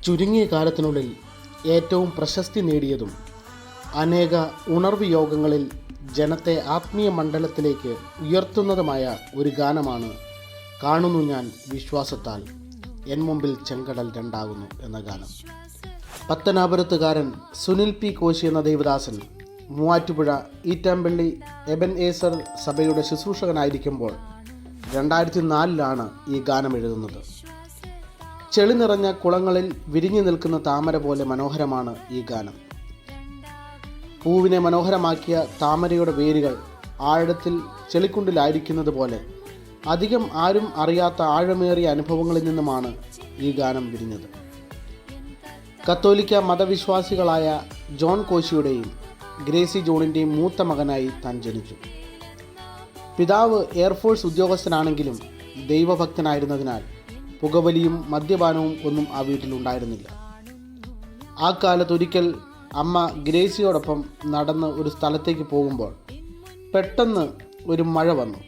ചുരുങ്ങിയ കാലത്തിനുള്ളിൽ ഏറ്റവും പ്രശസ്തി നേടിയതും അനേക ഉണർവ് യോഗങ്ങളിൽ ജനത്തെ ആത്മീയ മണ്ഡലത്തിലേക്ക് ഉയർത്തുന്നതുമായ ഒരു ഗാനമാണ് കാണുന്നു ഞാൻ വിശ്വാസത്താൽ എൻ മുമ്പിൽ ചെങ്കടൽ രണ്ടാകുന്നു എന്ന ഗാനം. പത്തനാപുരത്തുകാരൻ സുനിൽ പി കോശി എന്ന ദേവദാസൻ മൂവാറ്റുപുഴ ഈറ്റാമ്പള്ളി എബൻഏസർ സഭയുടെ ശുശ്രൂഷകനായിരിക്കുമ്പോൾ 2004 ഈ ഗാനം എഴുതുന്നത്. ചെളി നിറഞ്ഞ കുളങ്ങളിൽ വിരിഞ്ഞു നിൽക്കുന്ന താമര പോലെ മനോഹരമാണ് ഈ ഗാനം. പൂവിനെ മനോഹരമാക്കിയ താമരയുടെ വേരുകൾ ആഴത്തിൽ ചെളിക്കുണ്ടിലായിരിക്കുന്നത് പോലെ അധികം ആരും അറിയാത്ത ആഴമേറിയ അനുഭവങ്ങളിൽ നിന്നുമാണ് ഈ ഗാനം വിരിഞ്ഞത്. കത്തോലിക്ക മതവിശ്വാസികളായ ജോൺ കോശിയുടെയും ഗ്രേസി ജോണിൻ്റെയും മൂത്ത മകനായി താൻ ജനിച്ചു. പിതാവ് എയർഫോഴ്സ് ഉദ്യോഗസ്ഥനാണെങ്കിലും ദൈവഭക്തനായിരുന്നതിനാൽ പുകവലിയും മദ്യപാനവും ഒന്നും ആ വീട്ടിലുണ്ടായിരുന്നില്ല. ആ കാലത്തൊരിക്കൽ അമ്മ ഗ്രേസിയോടൊപ്പം നടന്ന് ഒരു സ്ഥലത്തേക്ക് പോകുമ്പോൾ പെട്ടെന്ന് ഒരു മഴ വന്നു.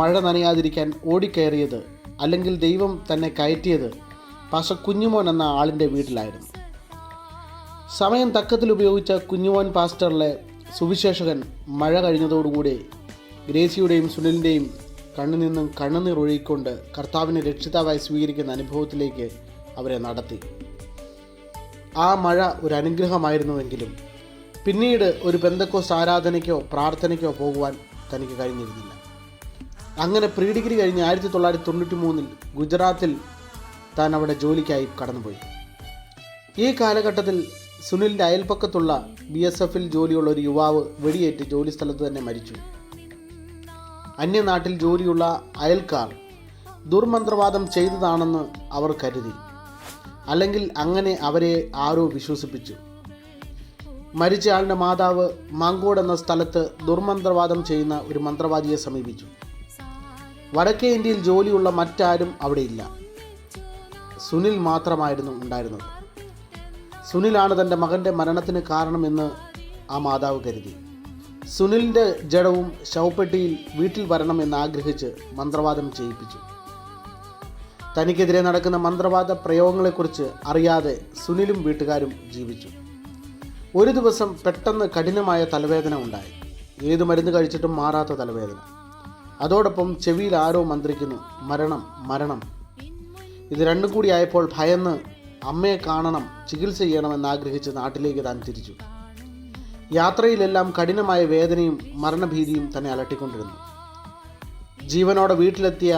മഴ നനയാതിരിക്കാൻ ഓടിക്കയറിയത്, അല്ലെങ്കിൽ ദൈവം തന്നെ കയറ്റിയത് പാസ്റ്റർ കുഞ്ഞുമോൻ എന്ന ആളിൻ്റെ വീട്ടിലായിരുന്നു. സമയം തക്കത്തിൽ ഉപയോഗിച്ച കുഞ്ഞുമോൻ പാസ്റ്ററിലെ സുവിശേഷകൻ മഴ കഴിഞ്ഞതോടുകൂടി ഗ്രേസിയുടെയും സുനിലിൻ്റെയും കണ്ണിൽ നിന്നും കണ്ണുനീർ ഒഴുകിക്കൊണ്ട് കർത്താവിനെ രക്ഷിതാവായി സ്വീകരിക്കുന്ന അനുഭവത്തിലേക്ക് അവരെ നടത്തി. ആ മഴ ഒരു അനുഗ്രഹമായിരുന്നുവെങ്കിലും പിന്നീട് ഒരു പെന്തക്കോസ്റ്റ് ആരാധനയ്ക്കോ പ്രാർത്ഥനയ്ക്കോ പോകുവാൻ തനിക്ക് കഴിഞ്ഞിരുന്നില്ല. അങ്ങനെ പ്രീ ഡിഗ്രി കഴിഞ്ഞ് 1993 ഗുജറാത്തിൽ താൻ അവിടെ ജോലിക്കായി കടന്നുപോയി. ഈ കാലഘട്ടത്തിൽ സുനിലിൻ്റെ അയൽപ്പക്കത്തുള്ള BSF ജോലിയുള്ള ഒരു യുവാവ് വെടിയേറ്റ് ജോലി സ്ഥലത്ത് തന്നെ മരിച്ചു. അന്യനാട്ടിൽ ജോലിയുള്ള അയൽക്കാർ ദുർമന്ത്രവാദം ചെയ്തതാണെന്ന് അവർ കരുതി, അല്ലെങ്കിൽ അങ്ങനെ അവരെ ആരോ വിശ്വസിപ്പിച്ചു. മരിച്ചയാളുടെ മാതാവ് മാങ്കോട് എന്ന സ്ഥലത്ത് ദുർമന്ത്രവാദം ചെയ്യുന്ന ഒരു മന്ത്രവാദിയെ സമീപിച്ചു. വടക്കേ ഇന്ത്യയിൽ ജോലിയുള്ള മറ്റാരും അവിടെയില്ല. സുനിൽ മാത്രമായിരുന്നു ഉണ്ടായിരുന്നത്. സുനിലാണ് തൻ്റെ മകൻ്റെ മരണത്തിന് കാരണമെന്ന് ആ മാതാവ് കരുതി. സുനിലിൻ്റെ ജഡവും ശവപ്പെട്ടിയിൽ വീട്ടിൽ വരണമെന്ന് ആഗ്രഹിച്ച് മന്ത്രവാദം ചെയ്യിപ്പിച്ചു. തനിക്കെതിരെ നടക്കുന്ന മന്ത്രവാദ പ്രയോഗങ്ങളെക്കുറിച്ച് അറിയാതെ സുനിലും വീട്ടുകാരും ജീവിച്ചു. ഒരു ദിവസം പെട്ടെന്ന് കഠിനമായ തലവേദന ഉണ്ടായി. ഏത് മരുന്ന് കഴിച്ചിട്ടും മാറാത്ത തലവേദന. അതോടൊപ്പം ചെവിയിൽ ആരോ മന്ത്രിക്കുന്നു, മരണം മരണം. ഇത് രണ്ടും കൂടി ആയപ്പോൾ ഭയന്ന് അമ്മയെ കാണണം, ചികിത്സ ചെയ്യണമെന്നാഗ്രഹിച്ച് നാട്ടിലേക്ക് താൻ തിരിച്ചു. യാത്രയിലെല്ലാം കഠിനമായ വേദനയും മരണഭീതിയും തന്നെ അലട്ടിക്കൊണ്ടിരുന്നു. ജീവനോടെ വീട്ടിലെത്തിയ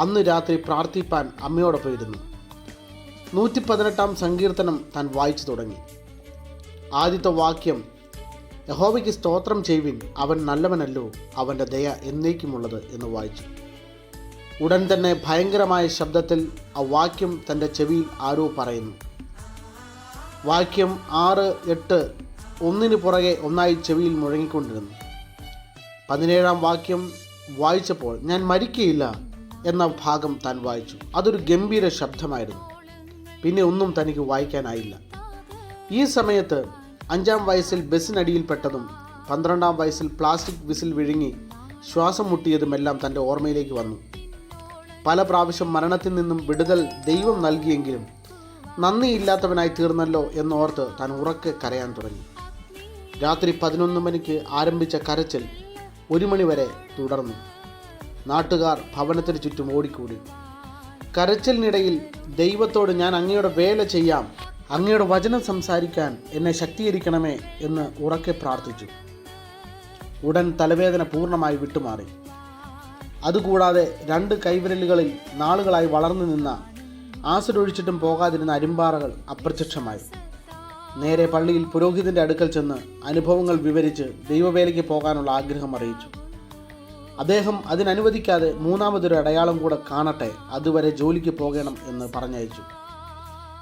അന്ന് രാത്രി പ്രാർത്ഥിപ്പാൻ അമ്മയോടൊപ്പം ഇരുന്നു. 118 സങ്കീർത്തനം താൻ വായിച്ചു തുടങ്ങി. ആദ്യത്തെ വാക്യം, യഹോവയ്ക്ക് സ്തോത്രം ചെയ്യുവിൻ, അവൻ നല്ലവനല്ലോ, അവൻ്റെ ദയ എന്നേക്കുമുള്ളത് എന്ന് വായിച്ചു. ഉടൻ തന്നെ ഭയങ്കരമായ ശബ്ദത്തിൽ ആ വാക്യം തൻ്റെ ചെവിയിൽ ആരോ പറയുന്നു. വാക്യം 6, 8 ഒന്നിനു പുറകെ ഒന്നായി ചെവിയിൽ മുഴങ്ങിക്കൊണ്ടിരുന്നു. 17 വാക്യം വായിച്ചപ്പോൾ ഞാൻ മരിക്കയില്ല എന്ന ഭാഗം താൻ വായിച്ചു. അതൊരു ഗംഭീര ശബ്ദമായിരുന്നു. പിന്നെ ഒന്നും തനിക്ക് വായിക്കാനായില്ല. ഈ സമയത്ത് 5-ാം വയസ്സിൽ ബസ്സിനടിയിൽപ്പെട്ടതും 12-ാം വയസ്സിൽ പ്ലാസ്റ്റിക് വിസിൽ വിഴുങ്ങി ശ്വാസം മുട്ടിയതുമെല്ലാം തൻ്റെ ഓർമ്മയിലേക്ക് വന്നു. പല പ്രാവശ്യം മരണത്തിൽ നിന്നും വിടുതൽ ദൈവം നൽകിയെങ്കിലും നന്ദിയില്ലാത്തവനായി തീർന്നല്ലോ എന്നോർത്ത് താൻ ഉറക്കെ കരയാൻ തുടങ്ങി. രാത്രി 11 മണിക്ക് ആരംഭിച്ച കരച്ചിൽ 1 മണി വരെ തുടർന്നു. നാട്ടുകാർ ഭവനത്തിന് ചുറ്റും ഓടിക്കൂടി. കരച്ചിലിനിടയിൽ ദൈവത്തോട് ഞാൻ അങ്ങയുടെ വേല ചെയ്യാം, അങ്ങയുടെ വചനം സംസാരിക്കാൻ എന്നെ ശക്തീകരിക്കണമേ എന്ന് ഉറക്കെ പ്രാർത്ഥിച്ചു. ഉടൻ തലവേദന പൂർണ്ണമായി വിട്ടുമാറി. അതുകൂടാതെ 2 കൈവിരലുകളിൽ നാളുകളായി വളർന്നു നിന്ന ആസിഡ് ഒഴിച്ചിട്ടും പോകാതിരുന്ന അരിമ്പാറകൾ അപ്രത്യക്ഷമായി. നേരെ പള്ളിയിൽ പുരോഹിതൻ്റെ അടുക്കൽ ചെന്ന് അനുഭവങ്ങൾ വിവരിച്ച് ദൈവവേലയ്ക്ക് പോകാനുള്ള ആഗ്രഹം അറിയിച്ചു. അദ്ദേഹം അതിനനുവദിക്കാതെ 3ാമതൊരു അടയാളം കൂടെ കാണട്ടെ, അതുവരെ ജോലിക്ക് പോകണം എന്ന് പറഞ്ഞയച്ചു.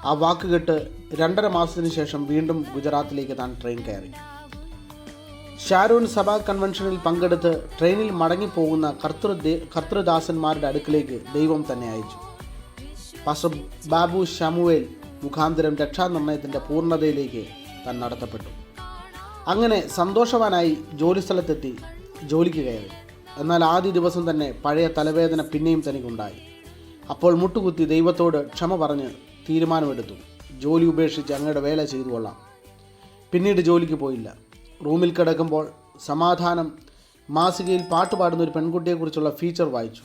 ആ വാക്കുകേട്ട് 2.5 മാസത്തിന് ശേഷം വീണ്ടും ഗുജറാത്തിലേക്ക് താൻ ട്രെയിൻ കയറി. ഷാരോൺ സഭാ കൺവെൻഷനിൽ പങ്കെടുത്ത് ട്രെയിനിൽ മടങ്ങിപ്പോകുന്ന കർത്തൃദാസന്മാരുടെ അടുക്കിലേക്ക് ദൈവം തന്നെ അയച്ചു. പാസ്റ്റർ ബാബു ശമുവേൽ മുഖാന്തരം രക്ഷാനിർണയത്തിൻ്റെ പൂർണ്ണതയിലേക്ക് താൻ നടത്തപ്പെട്ടു. അങ്ങനെ സന്തോഷവാനായി ജോലിസ്ഥലത്തെത്തി ജോലിക്ക് കയറി. എന്നാൽ ആദ്യ ദിവസം തന്നെ പഴയ തലവേദന പിന്നെയും തനിക്കുണ്ടായി. അപ്പോൾ മുട്ടുകുത്തി ദൈവത്തോട് ക്ഷമ പറഞ്ഞ് തീരുമാനമെടുത്തു. ജോലി ഉപേക്ഷിച്ച് അങ്ങയുടെ വേല ചെയ്തു കൊള്ളാം. പിന്നീട് ജോലിക്ക് പോയില്ല. റൂമിൽ കിടക്കുമ്പോൾ സമാധാനം മാസികയിൽ പാട്ടുപാടുന്ന ഒരു പെൺകുട്ടിയെക്കുറിച്ചുള്ള ഫീച്ചർ വായിച്ചു.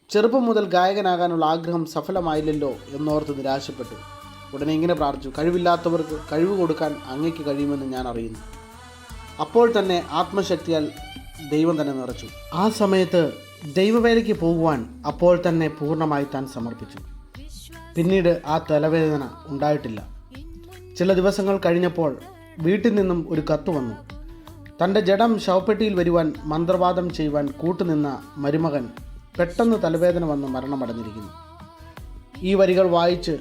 ചെറുപ്പം മുതൽ ഗായകനാകാനുള്ള ആഗ്രഹം സഫലമായില്ലല്ലോ എന്നോർത്ത് നിരാശപ്പെട്ടു. ഉടനെ ഇങ്ങനെ പ്രാർത്ഥിച്ചു, കഴിവില്ലാത്തവർക്ക് കഴിവ് കൊടുക്കാൻ അങ്ങയ്ക്ക് കഴിയുമെന്ന് ഞാൻ അറിയുന്നു. അപ്പോൾ തന്നെ ആത്മശക്തിയാൽ ദൈവം തന്നെ നിറച്ചു. ആ സമയത്ത് ദൈവവേലയ്ക്ക് പോകുവാൻ അപ്പോൾ തന്നെ പൂർണ്ണമായി താൻ സമർപ്പിച്ചു. പിന്നീട് ആ തലവേദന ഉണ്ടായിട്ടില്ല. ചില ദിവസങ്ങൾ കഴിഞ്ഞപ്പോൾ വീട്ടിൽ നിന്നും ഒരു കത്ത് വന്നു. തൻ്റെ ജഡം ശവപ്പെട്ടിയിൽ വരുവാൻ മന്ത്രവാദം ചെയ്യുവാൻ കൂട്ടുനിന്ന മരുമകൻ പെട്ടെന്ന് തലവേദന വന്ന് മരണമടഞ്ഞിരിക്കുന്നു. ഈ വരികൾ വായിച്ച്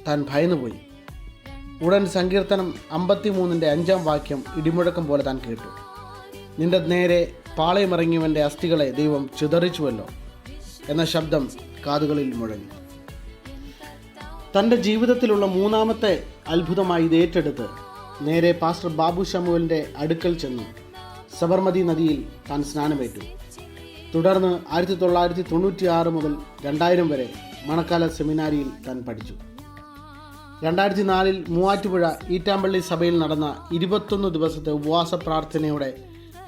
താൻ ഭയന്നുപോയി. ഉടൻ സങ്കീർത്തനം 53-ന്റെ 5-ാം വാക്യം ഇടിമുഴക്കം പോലെ താൻ കേട്ടു. നിന്റെ നേരെ പാളയമിറങ്ങിയവൻ്റെ അസ്ഥികളെ ദൈവം ചിതറിച്ചുവല്ലോ എന്ന ശബ്ദം കാതുകളിൽ മുഴങ്ങി. തൻ്റെ ജീവിതത്തിലുള്ള മൂന്നാമത്തെ അത്ഭുതമായി ഇത് ഏറ്റെടുത്ത് നേരെ പാസ്റ്റർ ബാബു ശമുവലിൻ്റെ അടുക്കൽ ചെന്നു സബർമതി നദിയിൽ താൻ സ്നാനമേറ്റു. തുടർന്ന് 1996 മുതൽ 2000 വരെ മണക്കാല സെമിനാരിയിൽ താൻ പഠിച്ചു. 2004 മൂവാറ്റുപുഴ ഈറ്റാമ്പള്ളി സഭയിൽ നടന്ന 21 ദിവസത്തെ ഉപവാസ പ്രാർത്ഥനയുടെ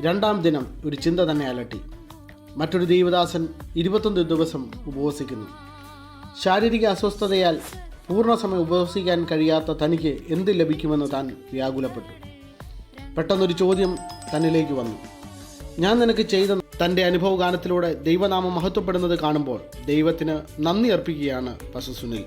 2-ാം ദിനം ഒരു ചിന്ത തന്നെ അലട്ടി. മറ്റൊരു ദൈവദാസൻ 21 ദിവസം ഉപവസിക്കുന്നു. ശാരീരിക അസ്വസ്ഥതയാൽ പൂർണ്ണസമയം ഉപവസിക്കാൻ കഴിയാത്ത തനിക്ക് എന്ത് ലഭിക്കുമെന്ന് താൻ വ്യാകുലപ്പെട്ടു. പെട്ടെന്നൊരു ചോദ്യം തന്നിലേക്ക് വന്നു. ഞാൻ നിനക്ക് ചെയ്ത തൻ്റെ അനുഭവഗാനത്തിലൂടെ ദൈവനാമം മഹത്വപ്പെടുന്നത് കാണുമ്പോൾ ദൈവത്തിന് നന്ദി അർപ്പിക്കുകയാണ് പാസ്റ്റർ സുനിൽ.